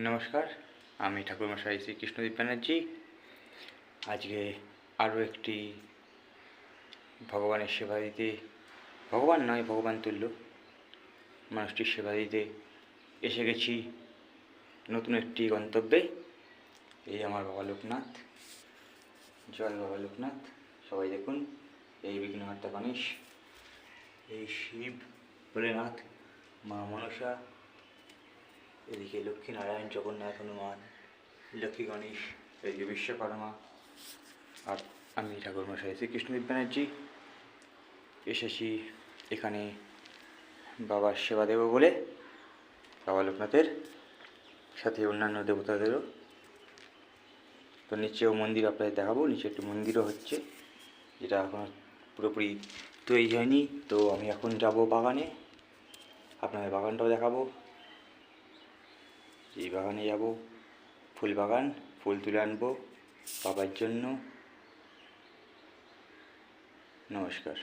নমস্কার, আমি ঠাকুরমশাই শ্রী কৃষ্ণদীপ ব্যানার্জি। আজকে আরও একটি ভগবানের সেবা দিতে, ভগবান নয় ভগবান তুল্য মানুষটির সেবা দিতে এসে গেছি নতুন একটি গন্তব্যে। এই আমার বাবা লোকনাথ। জয় বাবা লোকনাথ। সবাই দেখুন, এই বিঘ্নহর্তা গণেশ, এই শিব ভোলেনাথ, মা মনসা, এদিকে লক্ষ্মী নারায়ণ, জগন্নাথ, হনুমান, লক্ষ্মী গণেশ, এদিকে বিশ্বকর্মা, আর আমি ঠাকুরমশাই শ্রী কৃষ্ণদীপ ব্যানার্জি। এসেছি এখানে বাবার সেবা দেব বলে, বাবা লোকনাথের সাথে অন্যান্য দেবতাদেরও। তো নিচেও মন্দির আপনাদের দেখাবো, নিচে একটি মন্দিরও হচ্ছে, যেটা এখনও পুরোপুরি তৈরি হয়নি। তো আমি এখন যাব বাগানে, আপনাদের বাগানটাও দেখাবো। এই বাগানে যাব, ফুল বাগান, ফুল তুলে আনবো বাবার জন্য। নমস্কার।